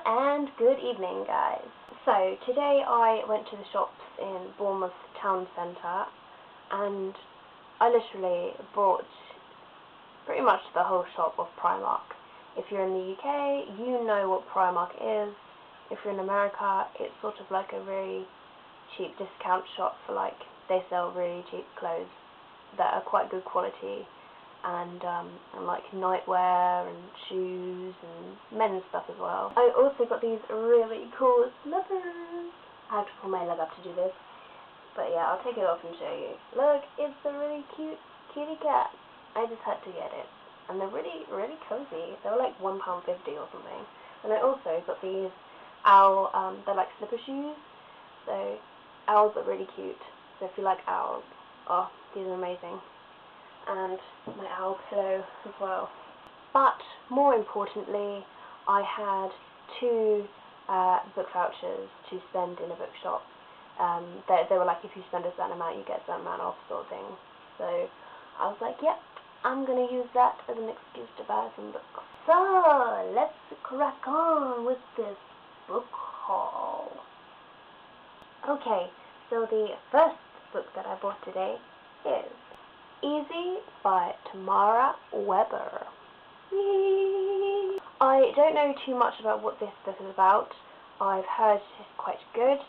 And good evening, guys. So today I went to the shops in Bournemouth town centre and I literally bought pretty much the whole shop of Primark. If you're in the UK, you know what Primark is. If you're in America, it's sort of like a very cheap discount shop for they sell really cheap clothes that are quite good quality. And like nightwear and shoes and men's stuff as well. I also got these really cool slippers. I have to pull my leg up to do this, but yeah, I'll take it off and show you. Look, it's a really cute kitty cat. I just had to get it, and they're really cozy. They were like £1.50 or something. And I also got these owl. They're like slipper shoes. So owls are really cute. So if you like owls, oh, these are amazing. And my owl pillow as well. But more importantly, I had two book vouchers to spend in a bookshop. They were like, if you spend a certain amount, you get a certain amount off, sort of thing. So I was like, yep, I'm gonna use that as an excuse to buy some books. So let's crack on with this book haul. Okay, so the first book that I bought today is Easy by Tamara Weber. I don't know too much about what this book is about. I've heard it is quite good,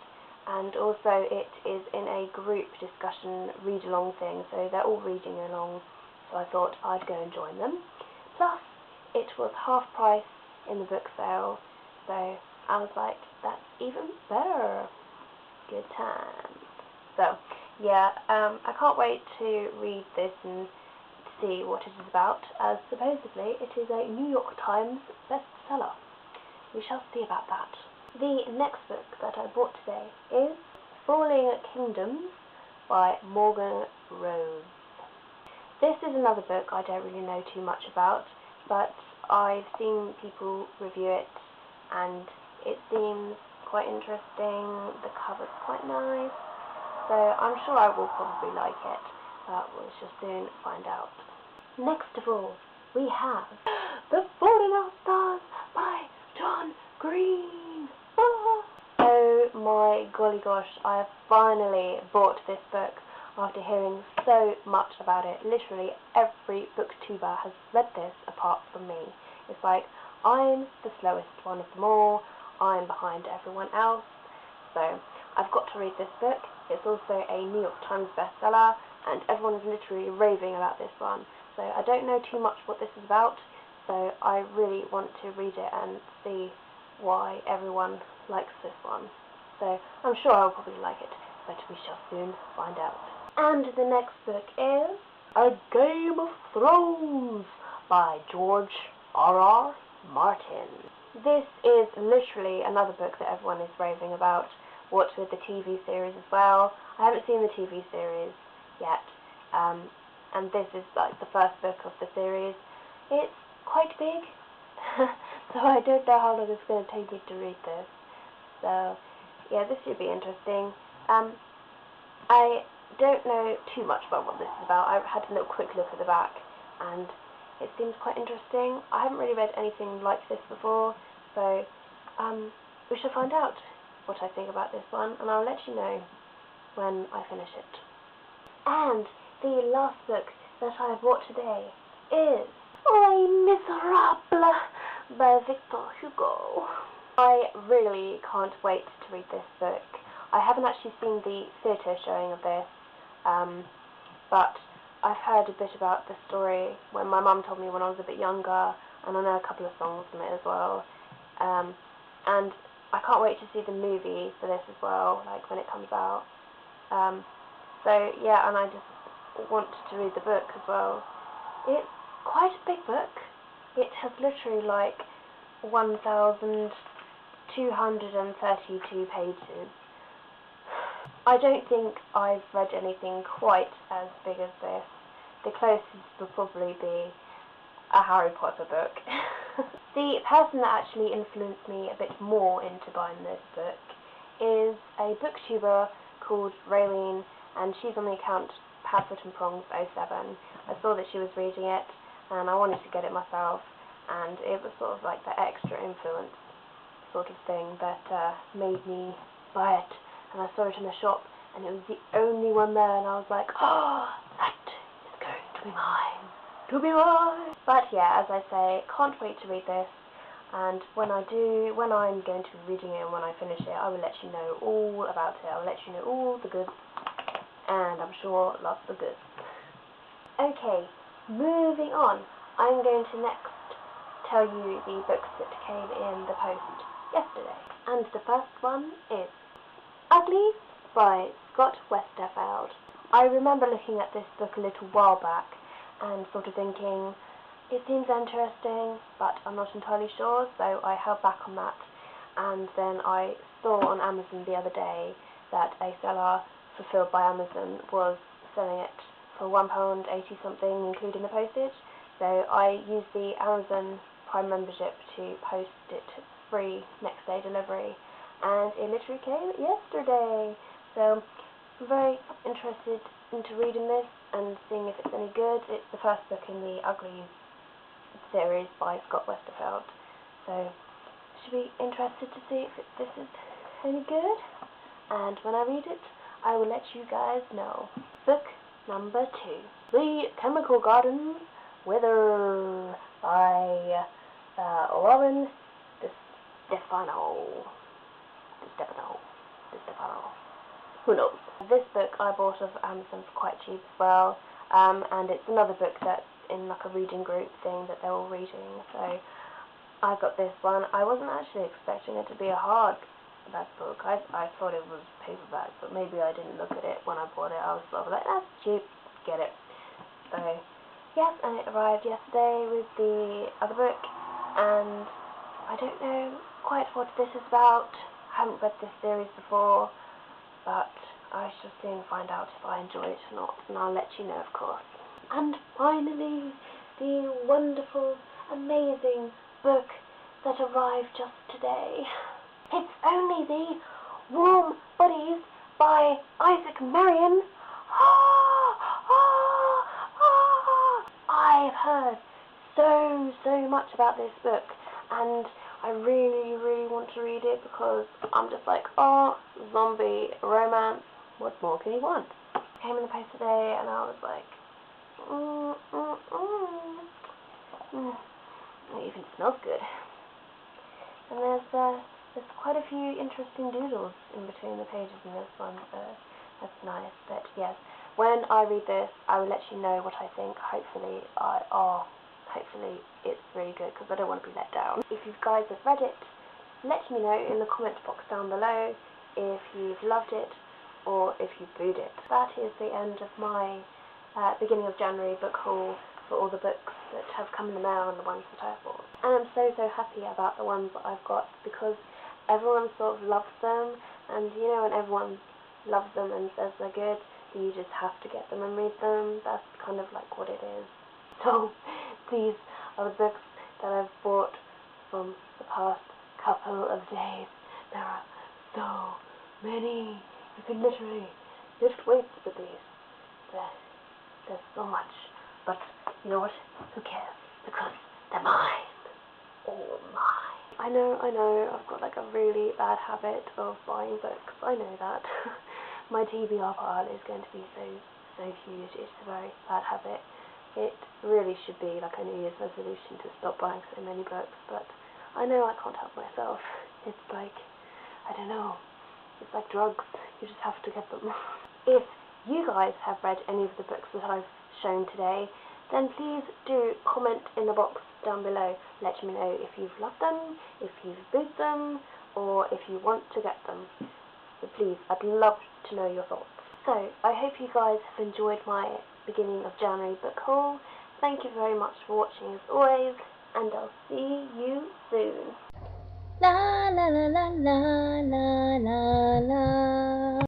and also it is in a group discussion read-along thing, so they're all reading along, so I thought I'd go and join them. Plus, it was half price in the book sale, so I was like, that's even better. Good times. So, yeah, I can't wait to read this and see what it is about, as supposedly it is a New York Times bestseller. We shall see about that. The next book that I bought today is Falling Kingdoms by Morgan Rose. This is another book I don't really know too much about, but I've seen people review it and it seems quite interesting. The cover's quite nice. So I'm sure I will probably like it, but we'll just soon find out. Next of all, we have The Fault in Our Stars by John Green. Oh my golly gosh, I have finally bought this book after hearing so much about it. Literally every booktuber has read this apart from me. It's like, I'm the slowest one of them all, I'm behind everyone else, so I've got to read this book. It's also a New York Times bestseller, and everyone is literally raving about this one. So I don't know too much what this is about, so I really want to read it and see why everyone likes this one. So I'm sure I'll probably like it, but we shall soon find out. And the next book is A Game of Thrones by George R.R. Martin. This is literally another book that everyone is raving about. What with the TV series as well. I haven't seen the TV series yet, and this is like the first book of the series. It's quite big, so I don't know how long it's going to take me to read this. So yeah, this should be interesting. I don't know too much about what this is about. I had a little quick look at the back, and it seems quite interesting. I haven't really read anything like this before, so we shall find out what I think about this one, and I'll let you know when I finish it. And the last book that I bought today is Les Miserables by Victor Hugo. I really can't wait to read this book. I haven't actually seen the theatre showing of this, but I've heard a bit about the story when my mum told me when I was a bit younger, and I know a couple of songs from it as well. And I can't wait to see the movie for this as well, like when it comes out. So yeah, and I just want to read the book as well. It's quite a big book. It has literally like 1,232 pages. I don't think I've read anything quite as big as this. The closest will probably be a Harry Potter book. The person that actually influenced me a bit more into buying this book is a booktuber called Raylene, and she's on the account Padfoot and Prongs 07. I saw that she was reading it, and I wanted to get it myself, and it was sort of like the extra influence. sort of thing that made me buy it. And I saw it in the shop, and it was the only one there, and I was like, oh, that is going to be mine. To be mine! But yeah, as I say, can't wait to read this. And when I'm going to be reading it and when I finish it, I will let you know all about it. I will let you know all the goods, and I'm sure lots of goods. Okay, moving on. I'm going to next tell you the books that came in the post yesterday. And the first one is Ugly by Scott Westerfeld. I remember looking at this book a little while back and sort of thinking, it seems interesting, but I'm not entirely sure, so I held back on that. And then I saw on Amazon the other day that a seller fulfilled by Amazon was selling it for £1.80 something, including the postage. So I used the Amazon Prime membership to post it free next day delivery, and it literally came yesterday. So I'm very interested into reading this and seeing if it's any good. It's the first book in the Ugly series by Scott Westerfeld, so should be interested to see if this is any good, and when I read it I will let you guys know. Book number 2, The Chemical Gardens Wither by Lauren DeStefano. Who knows? This book I bought off Amazon for quite cheap as well, and it's another book that's in like a reading group thing that they're all reading, so I got this one. I wasn't actually expecting it to be a hardback book. I thought it was paperback, but maybe I didn't look at it when I bought it. I was sort of like, that's cheap, get it. So yes, and it arrived yesterday with the other book, and I don't know quite what this is about. I haven't read this series before, but I shall soon find out if I enjoy it or not, and I'll let you know, of course. And finally, the wonderful, amazing book that arrived just today. It's only the Warm Bodies by Isaac Marion. I've heard so much about this book, and I really want to read it because I'm just like, oh, zombie romance, what more can you want? Came in the post today, and I was like, it even smells good. And there's quite a few interesting doodles in between the pages in this one, so that's nice. But yes, when I read this, I will let you know what I think. Hopefully it's really good, because I don't want to be let down. If you guys have read it, let me know in the comment box down below if you've loved it or if you booed it. That is the end of my beginning of January book haul for all the books that have come in the mail and the ones that I've bought. And I'm so happy about the ones that I've got, because everyone sort of loves them, and you know, when everyone loves them and says they're good, you just have to get them and read them. That's kind of like what it is. So these are the books that I've bought from the past couple of days. There are so many. You can literally lift weights with these. There's so much, but you know what? Who cares? Because they're mine. All mine. I know, I've got like a really bad habit of buying books. I know that. My TBR pile is going to be so huge. It's a very bad habit. It really should be like a New Year's resolution to stop buying so many books, but I know I can't help myself. It's like, I don't know, it's like drugs. You just have to get them. If you guys have read any of the books that I've shown today, then please do comment in the box down below. Let me know if you've loved them, if you've booed them, or if you want to get them. So please, I'd love to know your thoughts. So, I hope you guys have enjoyed my beginning of January book haul. Thank you very much for watching as always, and I'll see you soon. La la la la la la la la.